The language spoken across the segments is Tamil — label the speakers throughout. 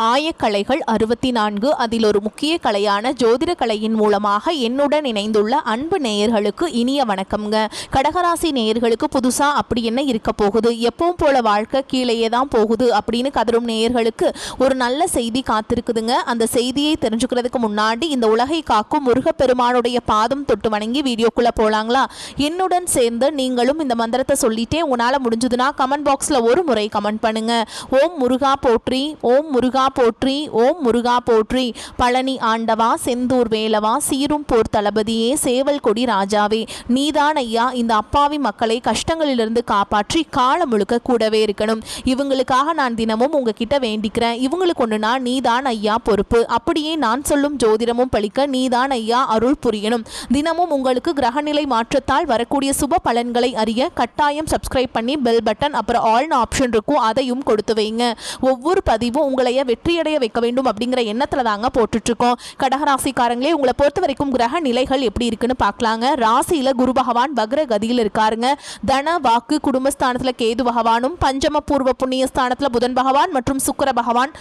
Speaker 1: ஆயக்கலைகள் 64 அதில் ஒரு முக்கிய கலையான ஜோதிட கலையின் மூலமாக என்னுடன் இணைந்துள்ள அன்பு நேயர்களுக்கு இனிய வணக்கம்ங்க. கடகராசி நேயர்களுக்கு புதுசா அப்படி என்ன இருக்க போகுது, எப்பவும் போல வாழ்க்கை கீழேயே தான் போகுது அப்படின்னு கதரும் நேயர்களுக்கு ஒரு நல்ல செய்தி காத்திருக்குதுங்க. அந்த செய்தியை தெரிஞ்சுக்கிறதுக்கு முன்னாடி இந்த உலகை காக்கும் முருகப்பெருமானுடைய பாதம் தொட்டு வணங்கி வீடியோக்குள்ள போலாங்களா? என்னுடன் சேர்ந்து நீங்களும் இந்த மந்திரத்தை சொல்லிட்டே உங்களால முடிஞ்சதுன்னா கமெண்ட் பாக்ஸ்ல ஒரு முறை கமெண்ட் பண்ணுங்க. ஓம் முருகா போற்றி, ஓம் முருகா போற்றி, ஓம் முருகா போற்றி. பழனி ஆண்டவா, செந்தூர் வேலவா, சீரும் போர் தளபதியே, சேவல் கொடி ராஜாவே, நீதான் ஐயா இந்த அப்பாவி மக்களை கஷ்டங்களிலிருந்து காப்பாற்றி காலம் முழுக்க கூடவே இருக்கணும். இவங்களுக்காக நான் தினமும் உங்ககிட்ட வேண்டிக்கிறேன். இவங்களுக்கு ஒண்ணுனா நீதான் ஐயா பொறுப்பு. அப்படியே நான் சொல்லும் ஜோதிடமும் பழிக்க நீதான் ஐயா அருள் புரியணும். தினமும் உங்களுக்கு கிரகநிலை மாற்றத்தால் வரக்கூடிய சுப பலன்களை அறிய கட்டாயம் சப்ஸ்கிரைப் பண்ணி பெல் பட்டன் அப்புறம் ஆல்னு ஆப்ஷன் இருக்கும், அதையும் கொடுத்து வைங்க. ஒவ்வொரு பதிவும் உங்களைய வெற்றியடைய வைக்க வேண்டும் அப்படிங்கிற எண்ணத்துல தாங்க போட்டுட்டு இருக்கோம். கடகராசிக்காரங்களே, உங்களை பொறுத்த வரைக்கும் கிரக நிலைகள் எப்படி இருக்குன்னு பார்க்கலாங்க. ராசியில குரு பகவான் வக்ர கதியில் இருக்காருங்க. தன வாக்கு குடும்பஸ்தானத்துல கேது பகவானும், பஞ்சம பூர்வ புண்ணிய ஸ்தானத்துல புதன் பகவான் மற்றும் சுக்கிர பகவான்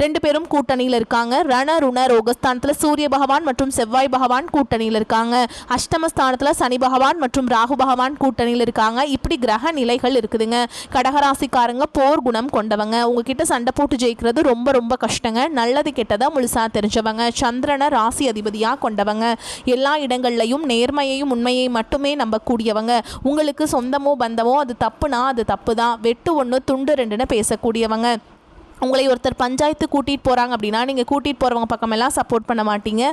Speaker 1: ரெண்டு பேரும் கூட்டணியில் இருக்காங்க. ரண ருண ரோகஸ்தானத்தில் சூரிய பகவான் மற்றும் செவ்வாய் பகவான் கூட்டணியில் இருக்காங்க. அஷ்டமஸ்தானத்தில் சனி பகவான் மற்றும் ராகு பகவான் கூட்டணியில் இருக்காங்க. இப்படி கிரக நிலைகள் இருக்குதுங்க. கடகராசிக்காரங்க போர் குணம் கொண்டவங்க. உங்ககிட்ட சண்டை போட்டு ஜெயிக்கிறது ரொம்ப ரொம்ப கஷ்டங்க. நல்லது கெட்டதை முழுசா தெரிஞ்சவங்க. சந்திரனை ராசி அதிபதியாக கொண்டவங்க. எல்லா இடங்கள்லையும் நேர்மையையும் உண்மையை மட்டுமே நம்பக்கூடியவங்க. உங்களுக்கு சொந்தமோ பந்தமோ அது தப்புனா அது தப்பு தான், வெட்டு ஒன்று துண்டு ரெண்டுன்னு பேசக்கூடியவங்க. உங்களை ஒருத்தர் பஞ்சாயத்து கூட்டிகிட்டு போகிறாங்க அப்படின்னா நீங்கள் கூட்டிகிட்டு போகிறவங்க பக்கமெல்லாம் சப்போர்ட் பண்ண மாட்டீங்க.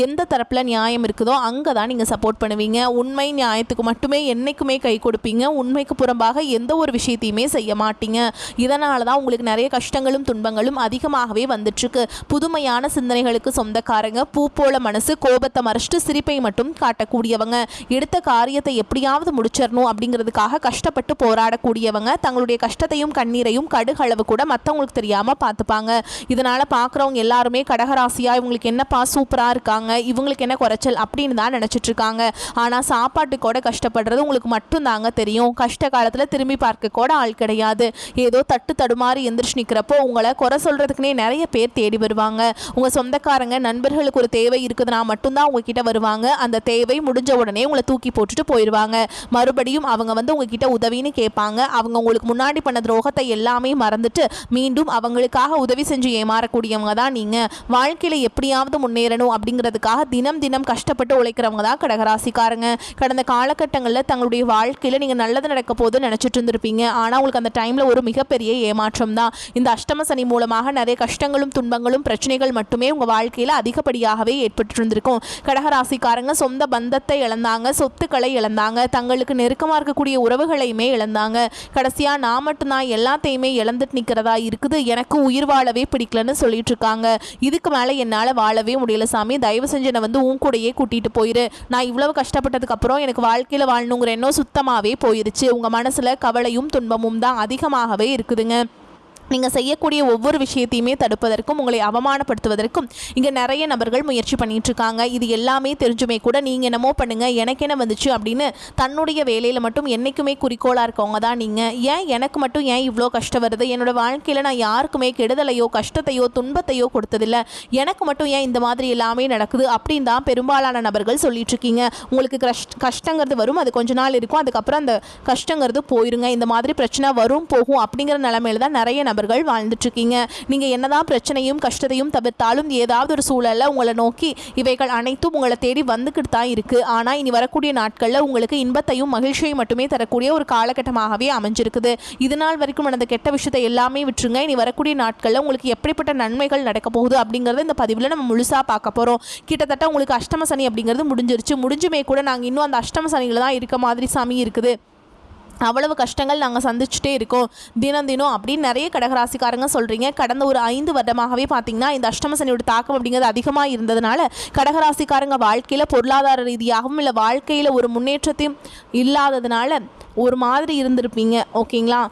Speaker 1: எந்த தரப்பில் நியாயம் இருக்குதோ அங்கே தான் நீங்கள் சப்போர்ட் பண்ணுவீங்க. உண்மை நியாயத்துக்கு மட்டுமே என்றைக்குமே கை கொடுப்பீங்க. உண்மைக்கு புறம்பாக எந்த ஒரு விஷயத்தையுமே செய்ய மாட்டீங்க. இதனால தான் உங்களுக்கு நிறைய கஷ்டங்களும் துன்பங்களும் அதிகமாகவே வந்துட்டுருக்கு. புதுமையான சிந்தனைகளுக்கு சொந்தக்காரங்க. பூ போல மனசு, கோபத்தை மறைச்சிட்டு சிரிப்பை மட்டும் காட்டக்கூடியவங்க. எடுத்த காரியத்தை எப்படியாவது முடிச்சிடணும் அப்படிங்கிறதுக்காக கஷ்டப்பட்டு போராடக்கூடியவங்க. தங்களுடைய கஷ்டத்தையும் கண்ணீரையும் கடுகளவு கூட மற்றவங்களுக்கு தெரியாது பார்த்துப்பாங்க. இதனால பார்க்குறவங்க எல்லாருமே கடகராசியா இவங்களுக்கு என்னப்பா சூப்பரா இருக்காங்க, இவங்களுக்கு என்ன குறைச்சல் அப்படின்னு தான் நினைச்சிட்டு இருக்காங்க. ஆனா சாப்பாட்டுக்கூட கஷ்டப்படுறது உங்களுக்கு மட்டும் தாங்க தெரியும். கஷ்ட காலத்துல திரும்பி பார்க்க கூட ஆள் கிடையாது. ஏதோ தட்டு தடுமாறி எந்திரிச்சு நிற்கிறப்போ உங்களை குறை சொல்றதுக்குன்னே நிறைய பேர் தேடி வருவாங்க. உங்க சொந்தக்காரங்க நண்பர்களுக்கு ஒரு தேவை இருக்குதுன்னா மட்டும்தான் உங்ககிட்ட வருவாங்க. அந்த தேவை முடிஞ்ச உடனே உங்களை தூக்கி போட்டுட்டு போயிடுவாங்க. மறுபடியும் அவங்க உங்ககிட்ட உதவின்னு கேட்பாங்க. அவங்க உங்களுக்கு முன்னாடி பண்ண துரோகத்தை எல்லாமே மறந்துட்டு மீண்டும் அவங்களுக்காக உதவி செஞ்சு ஏமாறக்கூடியவங்க தான் நீங்க. வாழ்க்கையில எப்படியாவது முன்னேறணும் அப்படிங்கிறதுக்காக தினம் தினம் கஷ்டப்பட்டு உழைக்கிறவங்க தான் கடகராசிக்காரங்க. கடந்த காலகட்டங்களில் தங்களுடைய வாழ்க்கையில நீங்க நல்லது நடக்க போது நினைச்சிட்டு இருந்திருப்பீங்க. ஆனா உங்களுக்கு அந்த டைம்ல ஒரு மிகப்பெரிய ஏமாற்றம் தான். இந்த அஷ்டம சனி மூலமாக நிறைய கஷ்டங்களும் துன்பங்களும் பிரச்சனைகள் மட்டுமே உங்க வாழ்க்கையில அதிகப்படியாகவே ஏற்பட்டு இருந்திருக்கும். கடகராசிக்காரங்க சொந்த பந்தத்தை இழந்தாங்க, சொத்துக்களை இழந்தாங்க, தங்களுக்கு நெருக்கமா இருக்கக்கூடிய உறவுகளையுமே இழந்தாங்க. கடைசியா நான் மட்டும்தான் எல்லாத்தையுமே இழந்துட்டு நிற்கிறதா இருக்குது, எனக்கு உயிர் வாழவே பிடிக்கலன்னு சொல்லிட்டு இருக்காங்க. இதுக்கு மேலே என்னால் வாழவே முடியல சாமி, தயவு செஞ்சு என்னை உன் கூடையே கூட்டிகிட்டு போயிரு. நான் இவ்வளவு கஷ்டப்பட்டதுக்கு அப்புறம் எனக்கு வாழ்க்கையில் வாழணுங்கிற எண்ணம் சுத்தமாகவே போயிருச்சு. உங்கள் மனசில் கவலையும் துன்பமும் தான் அதிகமாகவே இருக்குதுங்க. நீங்கள் செய்யக்கூடிய ஒவ்வொரு விஷயத்தையுமே தடுப்பதற்கும் உங்களை அவமானப்படுத்துவதற்கும் இங்கே நிறைய நபர்கள் முயற்சி பண்ணிட்டு இருக்காங்க. இது எல்லாமே தெரிஞ்சுமே கூட நீங்கள் என்னமோ பண்ணுங்க, எனக்கு என்ன வந்துச்சு அப்படின்னு தன்னுடைய வேலையில் மட்டும் என்றைக்குமே குறிக்கோளாக இருக்கவங்க தான் நீங்கள். ஏன் எனக்கு மட்டும் ஏன் இவ்வளோ கஷ்டம் வருது, என்னோட வாழ்க்கையில் நான் யாருக்குமே கெடுதலையோ கஷ்டத்தையோ துன்பத்தையோ கொடுத்ததில்லை, எனக்கு மட்டும் ஏன் இந்த மாதிரி எல்லாமே நடக்குது அப்படின்னு தான் பெரும்பாலான நபர்கள் சொல்லிட்டு இருக்கீங்க. உங்களுக்கு கஷ்டங்கிறது வரும், அது கொஞ்ச நாள் இருக்கும், அதுக்கப்புறம் அந்த கஷ்டங்கிறது போயிருங்க. இந்த மாதிரி பிரச்சனை வரும் போகும் அப்படிங்கிற நிலைமையில தான் நிறைய நபர்கள் வாழ்ந்துட்டு இருக்கீங்க. நீங்க என்னதான் பிரச்சனையும் கஷ்டத்தையும் தவிர்த்தாலும் ஏதாவது ஒரு சூழல்ல உங்களை நோக்கி இவைகள் அனைத்தும் உங்களை தேடி வந்துக்கிட்டு தான் இருக்கு. ஆனா இனி வரக்கூடிய நாட்கள்ல உங்களுக்கு இன்பத்தையும் மகிழ்ச்சியையும் மட்டுமே தரக்கூடிய ஒரு காலகட்டமாகவே அமைஞ்சிருக்குது. இது நாள் வரைக்கும் நடந்த கெட்ட விஷயத்தை எல்லாமே விட்டுருங்க. இனி வரக்கூடிய நாட்கள்ல உங்களுக்கு எப்படிப்பட்ட நன்மைகள் நடக்க போகுது அப்படிங்கறத இந்த பதிவுல நம்ம முழுசா பார்க்க போறோம். கிட்டத்தட்ட உங்களுக்கு அஷ்டம சனி அப்படிங்கிறது முடிஞ்சிருச்சு. முடிஞ்சுமே கூட நாங்க இன்னும் அந்த அஷ்டம சனியில தான் இருக்க மாதிரி சாமி இருக்குது. அவ்வளவு கஷ்டங்கள் நாங்கள் சந்திச்சுட்டே இருக்கோம் தினம் தினம் அப்படின்னு நிறைய கடகராசிக்காரங்க சொல்கிறீங்க. கடந்த ஒரு 5 வருடமாகவே பார்த்தீங்கன்னா இந்த அஷ்டம சனியோட தாக்கம் அப்படிங்கிறது அதிகமாக இருந்ததுனால கடகராசிக்காரங்க வாழ்க்கையில் பொருளாதார ரீதியாகவும் இல்லை வாழ்க்கையில் ஒரு முன்னேற்றத்தையும் இல்லாததுனால ஒரு மாதிரி இருந்திருப்பீங்க. ஓகேங்களா?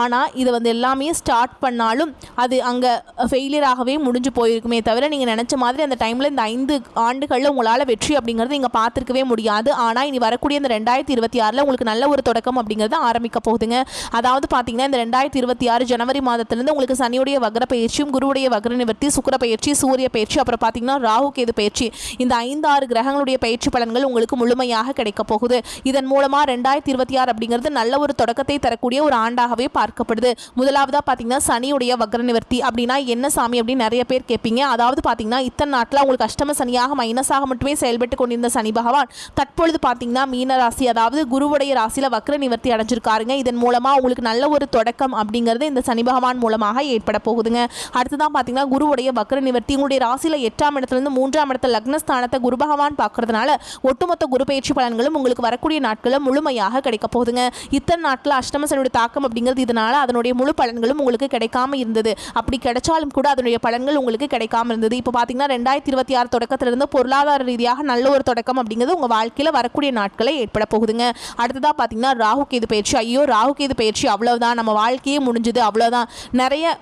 Speaker 1: ஆனால் இது வந்து எல்லாமே ஸ்டார்ட் பண்ணாலும் அது அங்கே ஃபெயிலியராகவே முடிஞ்சு போயிருக்குமே தவிர நீங்கள் நினச்ச மாதிரி அந்த டைமில் இந்த 5 ஆண்டுகளில் உங்களால் வெற்றி அப்படிங்கிறது நீங்கள் பார்த்துருக்கவே முடியாது. ஆனால் இனி வரக்கூடிய இந்த 2026 உங்களுக்கு நல்ல ஒரு தொடக்கம் அப்படிங்கிறது ஆரம்பிக்க போகுதுங்க. அதாவது பார்த்தீங்கன்னா இந்த 2026 ஜனவரி மாதத்திலிருந்து உங்களுக்கு சனியுடைய வக்ர பயிற்சியும் குருவுடைய வக்ர நிவர்த்தி சுக்கிர பயிற்சி சூரிய பயிற்சி அப்புறம் பார்த்தீங்கன்னா ராகு கேது பயிற்சி இந்த 5-6 கிரகங்களுடைய பயிற்சி பலன்கள் உங்களுக்கு முழுமையாக கிடைக்க போகுது. இதன் மூலமாக 2026 அப்படிங்கிறது நல்ல ஒரு தொடக்கத்தை தரக்கூடிய ஒரு ஆண்டாகவே பார்க்கப்படுது. முதலாவதாக பார்த்தீங்கன்னா சனியுடைய வக்ர நிவர்த்தி அப்படின்னா என்ன சாமி அப்படின்னு நிறைய பேர் கேட்பீங்க. அதாவது பார்த்தீங்கன்னா இத்தனை நாட்டில் உங்களுக்கு அஷ்டம சனியாக மைனஸாக மட்டுமே செயல்பட்டு கொண்டிருந்த சனி பகவான் தற்பொழுது பார்த்தீங்கன்னா மீன ராசி அதாவது குருவுடைய ராசியில் வக்ர நிவர்த்தி அடைஞ்சிருக்காருங்க. இதன் மூலமாக உங்களுக்கு நல்ல ஒரு தொடக்கம் அப்படிங்கிறது இந்த சனி பகவான் மூலமாக ஏற்பட போகுதுங்க. அடுத்ததான் பார்த்தீங்கன்னா குருவுடைய வக்ர நிவர்த்தி உங்களுடைய ராசியில் 8ஆம் இடத்துலேருந்து 3ஆம் இடத்துல லக்னஸ்தானத்தை குரு பகவான் பார்க்கறதுனால ஒட்டுமொத்த குரு பயிற்சி பலன்களும் உங்களுக்கு வரக்கூடிய நாட்களில் முழுமையாக கிடைக்க போகுதுங்க. இத்தனை நாட்டில் அஷ்டம சனியுடைய தாக்கம் அப்படிங்கிறது இதனால அதனுடைய முழு பலன்களும் உங்களுக்கு கிடைக்காம இருந்தது. அப்படி கிடைச்சாலும் கூட அதனுடைய பலன்கள் உங்களுக்கு கிடைக்காம இருந்தது. இப்போ பார்த்தீங்கன்னா 2026 தொடக்கத்திலிருந்து பொருளாதார ரீதியாக நல்ல ஒரு தொடக்கம் அப்படிங்கிறது உங்கள் வாழ்க்கையில் வரக்கூடிய நாட்களை ஏற்பட போகுதுங்க. அடுத்ததாக பார்த்தீங்கன்னா ராகு கேது பயிற்சி. ஐயோ ராகு கேது பயிற்சி அவ்வளோதான் நம்ம வாழ்க்கையே முடிஞ்சுது அவ்வளோதான் நிறைய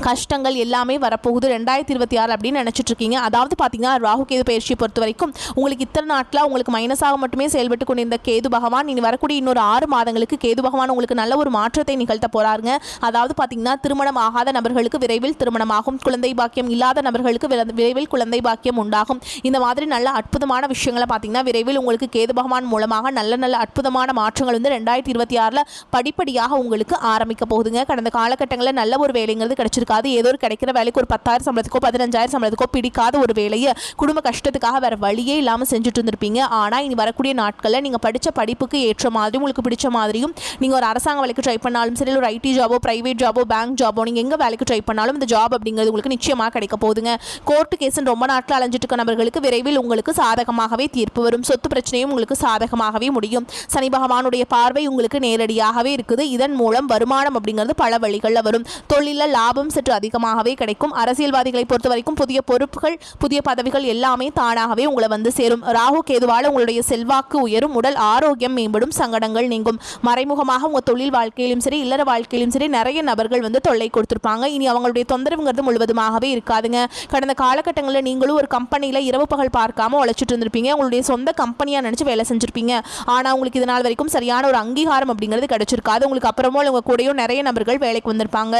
Speaker 1: கஷ்டங்கள் எல்லாமே வரப்போகுது 2026 அப்படின்னு நினச்சிட்டு இருக்கீங்க. அதாவது பார்த்தீங்கன்னா ராகு கேது பயிற்சியை பொறுத்த வரைக்கும் உங்களுக்கு இத்தனை நாட்டில் உங்களுக்கு மைனஸாக மட்டுமே செயல்பட்டு கொண்டிருந்த கேது பகவான் இனி வரக்கூடிய இன்னொரு 6 மாதங்களுக்கு கேது பகவான் உங்களுக்கு நல்ல ஒரு மாற்றத்தை நிகழ்த்த போகிறாருங்க. அதாவது பார்த்தீங்கன்னா திருமணம் ஆகாத நபர்களுக்கு விரைவில் திருமணமாகும், குழந்தை பாக்கியம் இல்லாத நபர்களுக்கு விரைவில் குழந்தை பாக்கியம் உண்டாகும். இந்த மாதிரி நல்ல அற்புதமான விஷயங்களை பார்த்தீங்கன்னா விரைவில் உங்களுக்கு கேது பகவான் மூலமாக நல்ல நல்ல அற்புதமான மாற்றங்கள் வந்து 2026 படிப்படியாக உங்களுக்கு ஆரம்பிக்க போகுதுங்க. கடந்த காலகட்டங்களில் நல்ல ஒரு வேலைங்கிறது கிடைச்சிருக்கு. ஏதோ ஒரு கிடைக்கிற வேலைக்கு ஒரு 10,000 சம்பளத்துக்கோ 15,000 சம்பளத்துக்கோ பிடிக்காத ஒரு வேலையை குடும்ப கஷ்டத்துக்காக வேற வழியே இல்லாமல் செஞ்சுட்டு இருந்திருப்பீங்க. ஆனால் இனி வரக்கூடிய நாட்களில் நீங்கள் படித்த படிப்புக்கு ஏற்ற மாதிரி உங்களுக்கு பிடிச்ச மாதிரியும் நீங்கள் ஒரு அரசாங்க வேலைக்கு ட்ரை பண்ணாலும் சரி ஒரு ஐடி ஜாபோ பிரைவேட் ஜாபோ பேங்க் ஜாபோ நீங்கள் எங்கே வேலைக்கு ட்ரை பண்ணாலும் இந்த ஜாப் அப்படிங்கிறது உங்களுக்கு நிச்சயமாக கிடைக்க போகுதுங்க. கோர்ட்டு கேஸுன்னு ரொம்ப நாட்டில் அலைஞ்சிட்டு இருக்க நபர்களுக்கு விரைவில் உங்களுக்கு சாதகமாகவே தீர்ப்பு வரும். சொத்து பிரச்சனையும் உங்களுக்கு சாதகமாகவே முடியும். சனி பகவானுடைய பார்வை உங்களுக்கு நேரடியாகவே இருக்குது. இதன் மூலம் வருமானம் அப்படிங்கிறது பல வழிகளில் வரும். தொழிலில் லாபம் சற்று அதிகமாகவே கிடைக்கும். அரசியல்வாதிகளை பொறுத்த வரைக்கும் புதிய பொறுப்புகள் புதிய பதவிகள் எல்லாமே தானாகவே உங்களை வந்து சேரும். ராகு கேதுவால் உங்களுடைய செல்வாக்கு உயரும், உடல் ஆரோக்கியம் மேம்படும், சங்கடங்கள் நீங்கும். மறைமுகமாக உங்கள் தொழில் வாழ்க்கையிலும் சரி இல்லற வாழ்க்கையிலும் சரி நிறைய நபர்கள் வந்து தொல்லை கொடுத்துருப்பாங்க. இனி அவங்களுடைய தொந்தரவுங்கிறது முழுவதுமாகவே இருக்காதுங்க. கடந்த காலகட்டங்களில் நீங்களும் ஒரு கம்பெனியில் இரவு பகல் பார்க்காம உழைச்சிட்டு இருந்திருப்பீங்க. உங்களுடைய சொந்த கம்பெனியாக நினச்சி வேலை செஞ்சுருப்பீங்க. ஆனால் உங்களுக்கு இதனால் வரைக்கும் சரியான ஒரு அங்கீகாரம் அப்படிங்கிறது கிடைச்சிருக்காது. உங்களுக்கு அப்புறமா உங்கள் கூடயும் நிறைய நபர்கள் வேலைக்கு வந்திருப்பாங்க.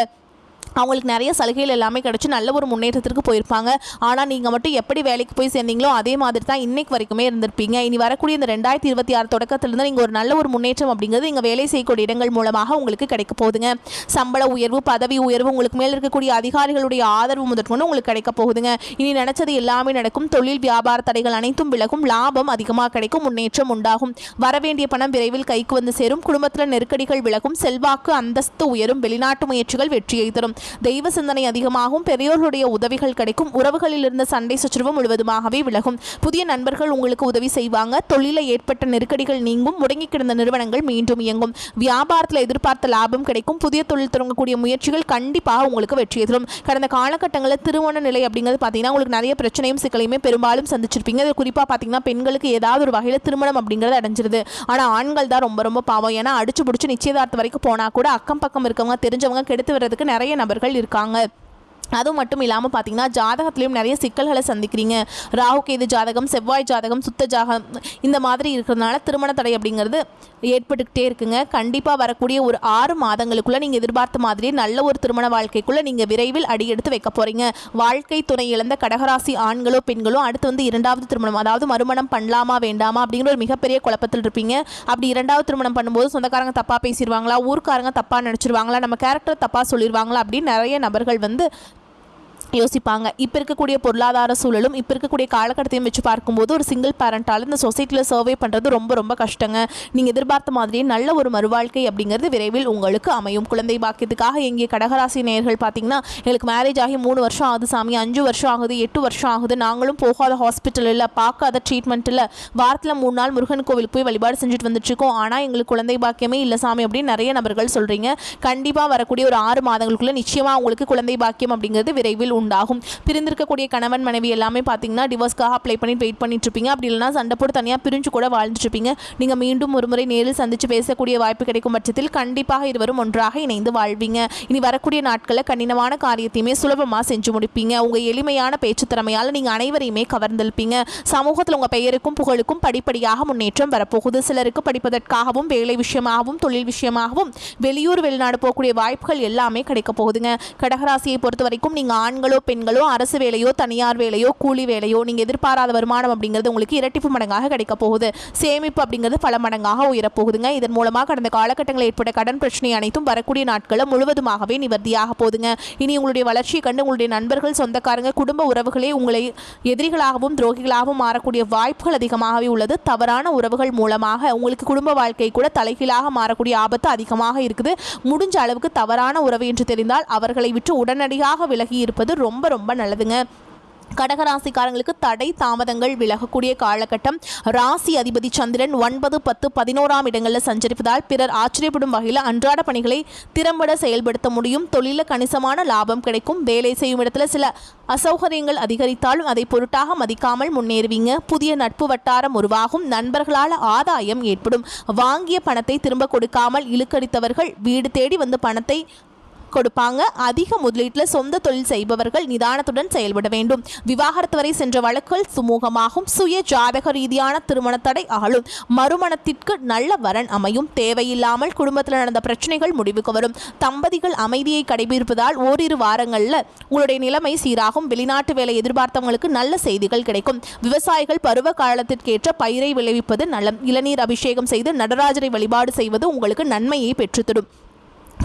Speaker 1: அவங்களுக்கு நிறைய சலுகைகள் எல்லாமே கிடச்சி நல்ல ஒரு முன்னேற்றத்திற்கு போயிருப்பாங்க. ஆனால் நீங்கள் மட்டும் எப்படி வேலைக்கு போய் சேர்ந்தீங்களோ அதே மாதிரி தான் இன்னைக்கு வரைக்குமே இருந்திருப்பீங்க. இனி வரக்கூடிய இந்த 2026 தொடக்கத்திலிருந்து நீங்கள் ஒரு நல்ல ஒரு முன்னேற்றம் அப்படிங்கிறது இங்கே வேலை செய்யக்கூடிய இடங்கள் மூலமாக உங்களுக்கு கிடைக்க போகுதுங்க. சம்பள உயர்வு பதவி உயர்வு உங்களுக்கு மேலே இருக்கக்கூடிய அதிகாரிகளுடைய ஆதரவு முதற்கொண்டு உங்களுக்கு கிடைக்க போகுதுங்க. இனி நினைச்சது எல்லாமே நடக்கும். தொழில் வியாபார தடைகள் அனைத்தும் விலகும், லாபம் அதிகமாக கிடைக்கும், முன்னேற்றம் உண்டாகும். வரவேண்டிய பணம் விரைவில் கைக்கு வந்து சேரும், குடும்பத்தில் நெருக்கடிகள் விலகும், செல்வாக்கு அந்தஸ்து உயரும், வெளிநாட்டு முயற்சிகள் வெற்றியை தரும், தெய்வ சிந்தனை அதிகமாகும், பெரியோர்களுடைய உதவிகள் கிடைக்கும், உறவுகளில் இருந்த சண்டை சச்சரவு முழுவதுமாகவே விலகும், புதிய நண்பர்கள் உங்களுக்கு உதவி செய்வாங்க, தொழிலில் ஏற்பட்ட நெருக்கடிகள் நீங்கும், முடங்கி கிடந்த நிறுவனங்கள் மீண்டும் இயங்கும், வியாபாரத்தில் எதிர்பார்த்த லாபம் கிடைக்கும், புதிய தொழில் தொடங்கக்கூடிய முயற்சிகள் கண்டிப்பாக உங்களுக்கு வெற்றியை தரும். கடந்த காலகட்டங்களில் திருமண நிலை அப்படிங்கிறது பார்த்தீங்கன்னா உங்களுக்கு நிறைய பிரச்சனையும் சிக்கலையுமே பெரும்பாலும் சந்திச்சிருப்பீங்க. அது குறிப்பாக பார்த்தீங்கன்னா பெண்களுக்கு ஏதாவது ஒரு வகையில் திருமணம் அப்படிங்கிறது அடைஞ்சிருது. ஆனால் ஆண்கள் தான் ரொம்ப ரொம்ப பாவம். ஏன்னா அடிச்சு பிடிச்சி நிச்சயதார்த்தம் வரைக்கும் போனால் கூட அக்கம் பக்கம் இருக்கவங்க தெரிஞ்சவங்க கெடுத்து வர்றதுக்கு நிறைய நபர்கள் இருக்காங்க. அதுவும் மட்டும் இல்லாமல் பார்த்தீங்கன்னா ஜாதகத்திலையும் நிறைய சிக்கல்களை சந்திக்கிறீங்க. ராகு கேது ஜாதகம், செவ்வாய் ஜாதகம், சுத்த ஜாதகம் இந்த மாதிரி இருக்கிறதுனால திருமண தடை அப்படிங்கிறது ஏற்பட்டுக்கிட்டே இருக்குங்க. கண்டிப்பாக வரக்கூடிய ஒரு 6 மாதங்களுக்குள்ளே நீங்கள் எதிர்பார்த்த மாதிரி நல்ல ஒரு திருமண வாழ்க்கைக்குள்ளே நீங்கள் விரைவில் அடியெடுத்து வைக்க போகிறீங்க. வாழ்க்கை துணை இழந்த கடகராசி ஆண்களோ பெண்களோ அடுத்து வந்து 2வது திருமணம் அதாவது மறுமணம் பண்ணலாமா வேண்டாமா அப்படிங்கிற ஒரு மிகப்பெரிய குழப்பத்தில் இருப்பீங்க. அப்படி 2வது திருமணம் பண்ணும்போது சொந்தக்காரங்க தப்பாக பேசிடுவாங்களா, ஊர்க்காரங்க தப்பாக நினச்சிருவாங்களா, நம்ம கேரக்டர் தப்பாக சொல்லிடுவாங்களா அப்படின்னு நிறைய நபர்கள் வந்து யோசிப்பாங்க. இப்போ இருக்கக்கூடிய பொருளாதார சூழலும் இப்போ இருக்கக்கூடிய காலகட்டத்தையும் வச்சு பார்க்கும்போது ஒரு சிங்கிள் பேரண்டால் இந்த சொசைட்டியில் சர்வே பண்ணுறது ரொம்ப ரொம்ப கஷ்டங்க. நீங்கள் எதிர்பார்த்த மாதிரியே நல்ல ஒரு மறுவாழ்க்கை அப்படிங்கிறது விரைவில் உங்களுக்கு அமையும். குழந்தை பாக்கியத்துக்காக எங்கே கடகராசி நேயர்கள் பார்த்தீங்கன்னா எங்களுக்கு மேரேஜ் ஆகி 3 வருஷம் ஆகுது சாமி, 5 வருஷம் ஆகுது, 8 வருஷம் ஆகுது, நாங்களும் போகாத ஹாஸ்பிட்டல் இல்லை, பார்க்காத ட்ரீட்மெண்ட் இல்லை, வாரத்தில் 3 நாள் முருகன் கோவிலுக்கு போய் வழிபாடு செஞ்சுட்டு வந்துட்டுருக்கோம், ஆனால் எங்களுக்கு குழந்தை பாக்கியமே இல்லை சாமி அப்படின்னு நிறைய நபர்கள் சொல்கிறீங்க. கண்டிப்பாக வரக்கூடிய ஒரு 6 மாதங்களுக்குள்ளே நிச்சயமாக உங்களுக்கு குழந்தை பாக்கியம் அப்படிங்கிறது விரைவில் உண்டாகும். பிரிந்திருக்கக்கூடிய கணவன் மனைவி எல்லாமே பார்த்தீங்கன்னா டிவோர்ஸ்க்காக அப்ளை பண்ணி வெயிட் பண்ணிட்டு இருப்பீங்க. அப்படி இல்லைனா சண்டை போட்டு தனியாக பிரிஞ்சு கூட வாழ்ந்துட்டு இருப்பீங்க. நீங்கள் மீண்டும் ஒரு முறை நேரில் சந்தித்து பேசக்கூடிய வாய்ப்பு கிடைக்கும் பட்சத்தில் கண்டிப்பாக இருவரும் ஒன்றாக இணைந்து வாழ்வீங்க. இனி வரக்கூடிய நாட்களில் கடினமான காரியத்தையுமே சுலபமாக செஞ்சு முடிப்பீங்க. உங்கள் எளிமையான பேச்சு திறமையால் நீங்கள் அனைவரையுமே கவர்ந்திருப்பீங்க. சமூகத்தில் உங்கள் பெயருக்கும் புகழுக்கும் படிப்படியாக முன்னேற்றம் வரப்போகுது. சிலருக்கு படிப்பதற்காகவும் வேலை விஷயமாகவும் தொழில் விஷயமாகவும் வெளியூர் வெளிநாடு போகக்கூடிய வாய்ப்புகள் எல்லாமே கிடைக்க போகுதுங்க. கடகராசியை பொறுத்த வரைக்கும் நீங்கள் ஆண்களோ பெண்களோ அரசு வேலையோ தனியார் வேலையோ கூலி வேலையோ நீங்கள் எதிர்பாராத வருமானம் அப்படிங்கிறது உங்களுக்கு இரட்டிப்பு மடங்காக கிடைக்க போகுது. சேமிப்பு அப்படிங்கிறது பல மடங்காக உயரப்போகுதுங்க. இதன் மூலமாக கடந்த காலகட்டங்களில் ஏற்பட்ட கடன் பிரச்சனை அனைத்தும் வரக்கூடிய நாட்களில் முழுவதுமாகவே நிவர்த்தியாக போகுதுங்க. இனி உங்களுடைய வளர்ச்சியை கண்டு உங்களுடைய நண்பர்கள் சொந்தக்காரங்க குடும்ப உறவுகளே உங்களை எதிரிகளாகவும் துரோகிகளாகவும் மாறக்கூடிய வாய்ப்புகள் அதிகமாகவே உள்ளது. தவறான உறவுகள் மூலமாக உங்களுக்கு குடும்ப வாழ்க்கை கூட தலைகீழாக மாறக்கூடிய ஆபத்து அதிகமாக இருக்குது. முடிஞ்ச அளவுக்கு தவறான உறவு என்று தெரிந்தால் அவர்களை விட்டு உடனடியாக விலகி இருப்பது ரொம்ப ரொம்ப நல்லதுங்க. கடகராசிக்காரங்களுக்கு தடை தாமதங்கள் விலகக்கூடிய காலகட்டம். ராசி அதிபதி சந்திரன் 9, 10, 11ஆம் இடங்களில் சஞ்சரிப்பதால் பிறர் ஆச்சரியப்படும் வகையில் அன்றாட பணிகளை திறம்பட செயல்படுத்த முடியும். தொழிலில் கணிசமான லாபம் கிடைக்கும். வேலை செய்யும் இடத்துல சில அசௌகரியங்கள் அதிகரித்தாலும் அதை பொருட்டாக மதிக்காமல் முன்னேறுவீங்க. புதிய நட்பு வட்டாரம் உருவாகும். நண்பர்களால் ஆதாயம் ஏற்படும். வாங்கிய பணத்தை திரும்ப கொடுக்காமல் இழுக்கடித்தவர்கள் வீடு தேடி வந்து பணத்தை கொடுப்பாங்க. அதிக முதலீட்டில் சொந்த தொழில் செய்பவர்கள் நிதானத்துடன் செயல்பட வேண்டும். விவாகரத்து வரை சென்ற வழக்குகள் சுமூகமாகும். சுய ஜாதக ரீதியான திருமண தடை அகலும். மறுமணத்திற்கு நல்ல வரன் அமையும். தேவையில்லாமல் குடும்பத்தில் நடந்த பிரச்சனைகள் முடிவுக்கு வரும். தம்பதிகள் அமைதியை கடைபிடிப்பதால் ஓரிரு வாரங்களில் உங்களுடைய நிலைமை சீராகும். வெளிநாட்டு வேலை எதிர்பார்த்தவங்களுக்கு நல்ல செய்திகள் கிடைக்கும். விவசாயிகள் பருவ காலத்திற்கேற்ற பயிரை விளைவிப்பது நலம். இளநீர் அபிஷேகம் செய்து நடராஜரை வழிபாடு செய்வது உங்களுக்கு நன்மையை பெற்றுத்தரும்.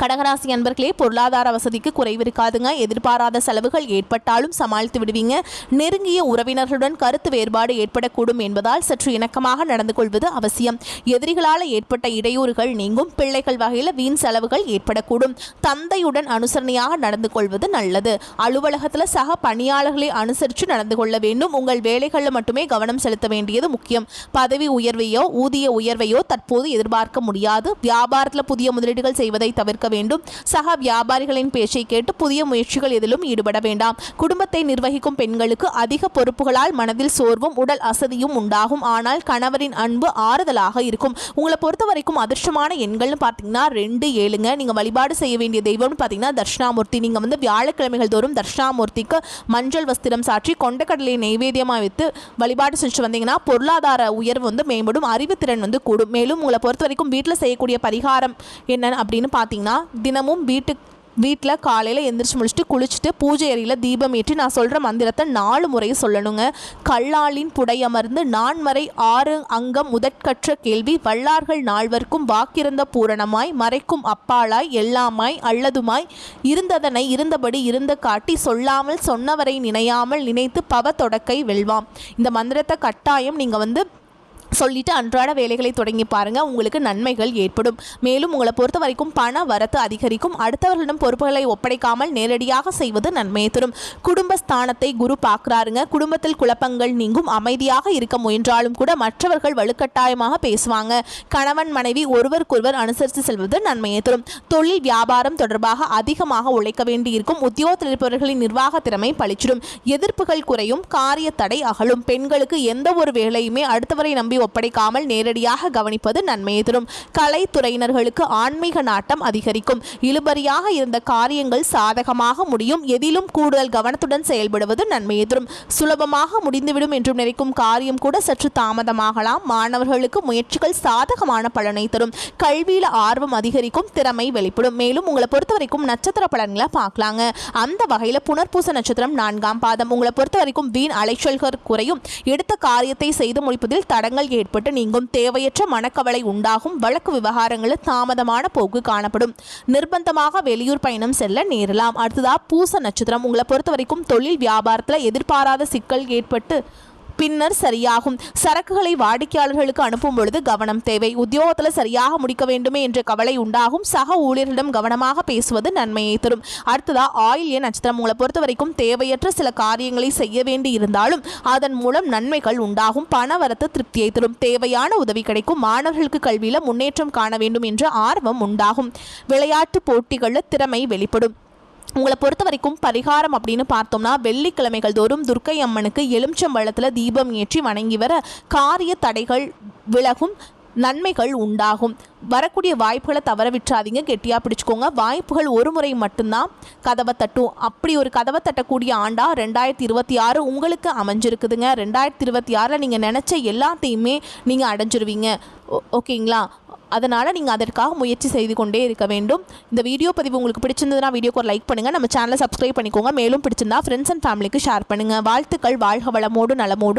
Speaker 1: கடகராசி அன்பர்களே, பொருளாதார வசதிக்கு குறைவிருக்காதுங்க. எதிர்பாராத செலவுகள் ஏற்பட்டாலும் சமாளித்து விடுவீங்க. நெருங்கிய உறவினர்களுடன் கருத்து வேறுபாடு ஏற்படக்கூடும் என்பதால் சற்று இணக்கமாக நடந்து கொள்வது அவசியம். எதிரிகளால் ஏற்பட்ட இடையூறுகள் நீங்கும். பிள்ளைகள் வகையில் வீண் செலவுகள் ஏற்படக்கூடும். தந்தையுடன் அனுசரணையாக நடந்து கொள்வது நல்லது. அலுவலகத்தில் சக பணியாளர்களை அனுசரித்து நடந்து கொள்ள வேண்டும். உங்கள் வேலைகளில் மட்டுமே கவனம் செலுத்த வேண்டியது முக்கியம். பதவி உயர்வையோ ஊதிய உயர்வையோ தற்போது எதிர்பார்க்க முடியாது. வியாபாரத்தில் புதிய முதலீடுகள் செய்வதை தவிர்க்க வேண்டும். சக வியாபாரிகளின் பேச்சை கேட்டு புதிய முயற்சிகள் எதிலும் ஈடுபட வேண்டாம். குடும்பத்தை நிர்வகிக்கும் பெண்களுக்கு அதிக பொறுப்புகளால் மனதில் சோர்வும் உடல் அசதியும் உண்டாகும். ஆனால் கணவரின் அன்பு ஆறுதலாக இருக்கும். உங்களை பொறுத்த வரைக்கும் அதிர்ஷ்டமான எண்கள்னு பார்த்தீங்கன்னா 2, 7ங்க. நீங்கள் வழிபாடு செய்ய வேண்டிய தெய்வம்னு பார்த்தீங்கன்னா தட்சிணாமூர்த்தி. நீங்கள் வந்து வியாழக்கிழமைகள் தோறும் தட்சிணாமூர்த்திக்கு மஞ்சள் வஸ்திரம் சாற்றி கொண்டக்கடலை நெய்வேத்தியமாக வைத்து வழிபாடு செஞ்சு வந்தீங்கன்னா பொருளாதார உயர்வு வந்து மேம்படும். அறிவுத்திறன் வந்து கூடும். மேலும் உங்களை பொறுத்த வரைக்கும் வீட்டில் செய்யக்கூடிய பரிகாரம் என்ன அப்படின்னு பார்த்தீங்கன்னா, தினமும் வீட்டில் காலையில் எந்திரிச்சு முடிச்சுட்டு குளிச்சுட்டு பூஜை அறையில் தீபம் ஏற்றி நான் சொல்கிற மந்திரத்தை 4 முறை சொல்லணுங்க. கல்லாலின் புடையமர்ந்து நான்மறை 6 அங்கம் முதற்கற்ற கேள்வி வல்லார்கள் நால்வர்க்கும் வாக்கிறந்த பூரணமாய் மறைக்கும் அப்பாலாய் எல்லாமாய் அல்லதுமாய் இருந்ததனை இருந்தபடி இருந்த காட்டி சொல்லாமல் சொன்னவரை நினையாமல் நினைத்து பவ தொடக்கை வெல்வாம். இந்த மந்திரத்தை கட்டாயம் நீங்கள் வந்து சொல்லிட்டு அன்றாட வேலைகளை தொடங்கி பாருங்க. உங்களுக்கு நன்மைகள் ஏற்படும். மேலும் உங்களை பொறுத்த வரைக்கும் பண வரத்து அதிகரிக்கும். அடுத்தவர்களிடம் பொறுப்புகளை ஒப்படைக்காமல் நேரடியாக செய்வது நன்மையை தரும். குடும்பஸ்தானத்தை குரு பார்க்குறாருங்க. குடும்பத்தில் குழப்பங்கள் நீங்கும். அமைதியாக இருக்க முயன்றாலும் கூட மற்றவர்கள் வலுக்கட்டாயமாக பேசுவாங்க. கணவன் மனைவி ஒருவருக்கொருவர் அனுசரித்து செல்வது நன்மையை தரும். தொழில் வியாபாரம் தொடர்பாக அதிகமாக உழைக்க வேண்டியிருக்கும். உத்தியோகத்தில் இருப்பவர்களின் நிர்வாக திறமை பளிச்சிடும். எதிர்ப்புகள் குறையும். காரிய தடை அகலும். பெண்களுக்கு எந்த ஒரு வேலையுமே அடுத்தவரை நம்பி ஒப்படைக்காமல் நேரடியாக கவனிப்பது நன்மையை தரும். கலைத்துறையினர்களுக்கு ஆன்மீக நாட்டம் அதிகரிக்கும். இழுபறியாக இருந்த காரியங்கள் சாதகமாக முடியும். எதிலும் கூடுதல் கவனத்துடன் செயல்படுவது நன்மையை தரும். சுலபமாக முடிந்துவிடும் என்று நினைக்கும் காரியம் கூட சற்று தாமதமாகலாம். மாணவர்களுக்கு முயற்சிகள் சாதகமான பலனை தரும். கல்வியில் ஆர்வம் அதிகரிக்கும். திறமை வெளிப்படும். மேலும் உங்களை பொறுத்த வரைக்கும் நட்சத்திர பலன்களை பார்க்கலாங்க. அந்த வகையில் புனர்பூச நட்சத்திரம் 4ஆம் பாதம். உங்களை பொறுத்த வரைக்கும் வீண் அலைச்சல்கள் குறையும். எடுத்த காரியத்தை செய்து முடிப்பதில் தடங்கள் ஏற்பட்டு நீங்கும். தேவையற்ற மனக்கவலை உண்டாகும். வழக்கு விவகாரங்களில் தாமதமான போக்கு காணப்படும். நிர்பந்தமாக வெளியூர் பயணம் செல்ல நேரலாம். அடுத்ததா பூச நட்சத்திரம். உங்களை பொறுத்த வரைக்கும் தொழில் வியாபாரத்தில் எதிர்பாராத சிக்கல் ஏற்பட்டு பின்னர் சரியாகும். சரக்குகளை வாடிக்கையாளர்களுக்கு அனுப்பும் பொழுது கவனம் தேவை. உத்தியோகத்தில் சரியாக முடிக்க வேண்டுமே என்ற கவலை உண்டாகும். சக ஊழியர்களிடம் கவனமாக பேசுவது நன்மையை தரும். அடுத்ததா ஆயில்ய நட்சத்திரம். உங்களை பொறுத்த வரைக்கும் தேவையற்ற சில காரியங்களை செய்ய வேண்டி இருந்தாலும் அதன் மூலம் நன்மைகள் உண்டாகும். பணவரத்து திருப்தியை தரும். தேவையான உதவி கிடைக்கும். மாணவர்களுக்கு கல்வியில் முன்னேற்றம் காண வேண்டும் என்ற ஆர்வம் உண்டாகும். விளையாட்டு போட்டிகளில் திறமை வெளிப்படும். உங்களை பொறுத்த வரைக்கும் பரிகாரம் அப்படின்னு பார்த்தோம்னா வெள்ளிக்கிழமைகள் தோறும் துர்க்கை அம்மனுக்கு எலுமிச்சம்பழத்தில் தீபம் ஏற்றி வணங்கி வர காரிய தடைகள் விலகும், நன்மைகள் உண்டாகும். வரக்கூடிய வாய்ப்புகளை தவற விட்டுறாதீங்க, கெட்டியாக பிடிச்சிக்கோங்க. வாய்ப்புகள் ஒரு முறை மட்டும்தான் கதவை தட்டும். அப்படி ஒரு கதவை தட்டக்கூடிய ஆண்டா 2026 உங்களுக்கு அமைஞ்சிருக்குதுங்க. 2026 நீங்கள் நினச்ச எல்லாத்தையுமே நீங்கள் அடைஞ்சிருவீங்க. ஓகேங்களா? அதனால் நீங்கள் அதற்காக முயற்சி செய்து கொண்டே இருக்க வேண்டும். இந்த வீடியோ பதிவு உங்களுக்கு பிடிச்சிருந்ததுன்னா வீடியோக்கு ஒரு லைக் பண்ணுங்கள், நம்ம சேனலை சப்ஸ்கிரைப் பண்ணிக்கோங்க. மேலும் பிடிச்சிருந்தா ஃப்ரெண்ட்ஸ் அண்ட் ஃபேமிலிக்கு ஷேர் பண்ணுங்கள். வாழ்த்துக்கள். வாழ்க வளமோடு நலமோடு.